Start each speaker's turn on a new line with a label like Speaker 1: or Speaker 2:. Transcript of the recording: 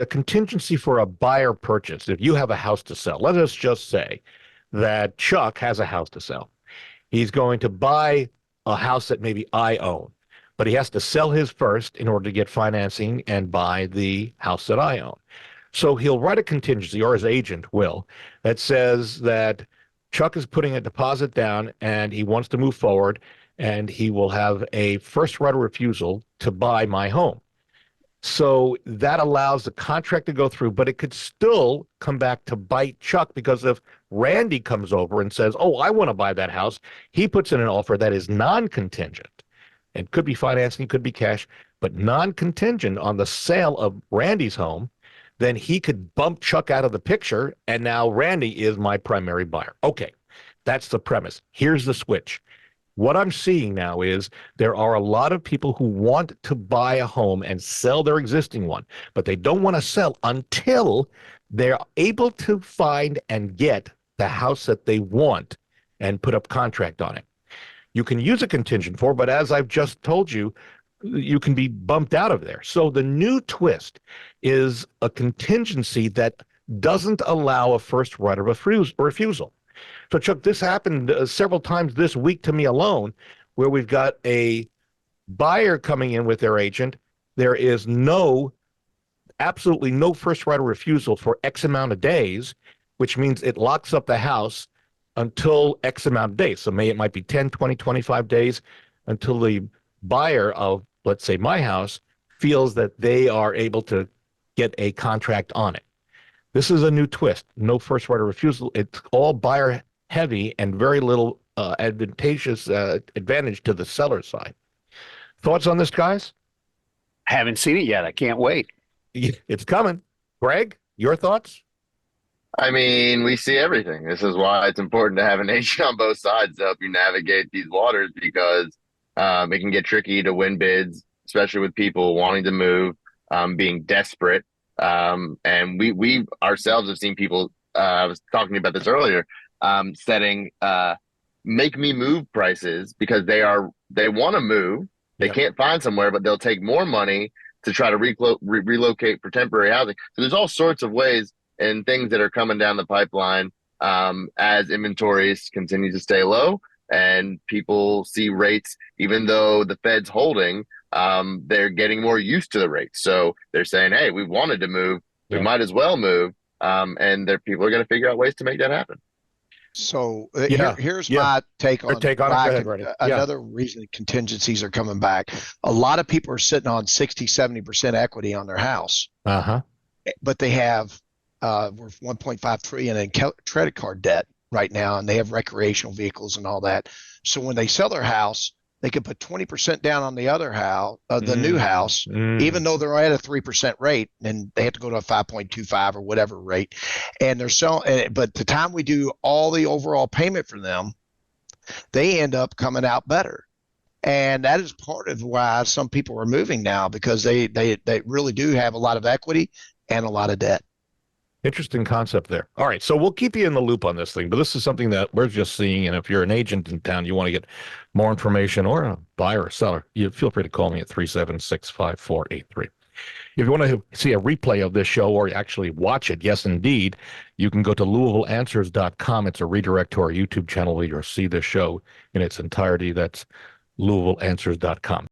Speaker 1: a contingency for a buyer purchase. If you have a house to sell, let us just say that Chuck has a house to sell. He's going to buy a house that maybe I own, but he has to sell his first in order to get financing and buy the house that I own. So he'll write a contingency, or his agent will, that says that Chuck is putting a deposit down and he wants to move forward, and he will have a first right of refusal to buy my home. So that allows the contract to go through, but it could still come back to bite Chuck, because if Randy comes over and says, oh, I want to buy that house, he puts in an offer that is non-contingent. It could be financing, could be cash, but non-contingent on the sale of Randy's home, then he could bump Chuck out of the picture, and now Randy is my primary buyer. Okay, that's the premise. Here's the switch. What I'm seeing now is there are a lot of people who want to buy a home and sell their existing one, but they don't want to sell until they're able to find and get the house that they want and put up contract on it. You can use a contingent for, but as I've just told you, you can be bumped out of there. So the new twist is a contingency that doesn't allow a first right of refusal. So, Chuck, this happened several times this week to me alone, where we've got a buyer coming in with their agent. There is absolutely no first right of refusal for X amount of days, which means it locks up the house until X amount of days. So it might be 10, 20, 25 days until the buyer of, let's say, my house feels that they are able to get a contract on it. This is a new twist. No first right of refusal. It's all buyer heavy and very little advantage to the seller side. Thoughts on this, guys?
Speaker 2: Haven't seen it yet. I can't wait.
Speaker 1: It's coming. Greg, your thoughts?
Speaker 3: I mean, we see everything. This is why it's important to have an agent on both sides to help you navigate these waters, because it can get tricky to win bids, especially with people wanting to move, being desperate. And we ourselves have seen people, I was talking about this earlier, setting make me move prices because they want to move. They can't find somewhere, but they'll take more money to try to relocate for temporary housing. So there's all sorts of ways and things that are coming down the pipeline as inventories continue to stay low and people see rates, even though the Fed's holding, they're getting more used to the rates. So they're saying, hey, we wanted to move. We might as well move. And people are going to figure out ways to make that happen.
Speaker 4: So here's my take on another reason contingencies are coming back. A lot of people are sitting on 60, 70% equity on their house. But they have worth 1.5 trillion in credit card debt right now, and they have recreational vehicles and all that. So when they sell their house, they can put 20% down on the other house, the new house, even though they're at a 3% rate, and they have to go to a 5.25 or whatever rate. And they're selling, but the time we do all the overall payment for them, they end up coming out better. And that is part of why some people are moving now, because they really do have a lot of equity and a lot of debt.
Speaker 1: Interesting concept there. All right, so we'll keep you in the loop on this thing, but this is something that we're just seeing, and if you're an agent in town, you want to get more information, or a buyer or seller, you feel free to call me at 376-5483. If you want to see a replay of this show or actually watch it, yes, indeed, you can go to LouisvilleAnswers.com. It's a redirect to our YouTube channel where you'll see this show in its entirety. That's LouisvilleAnswers.com.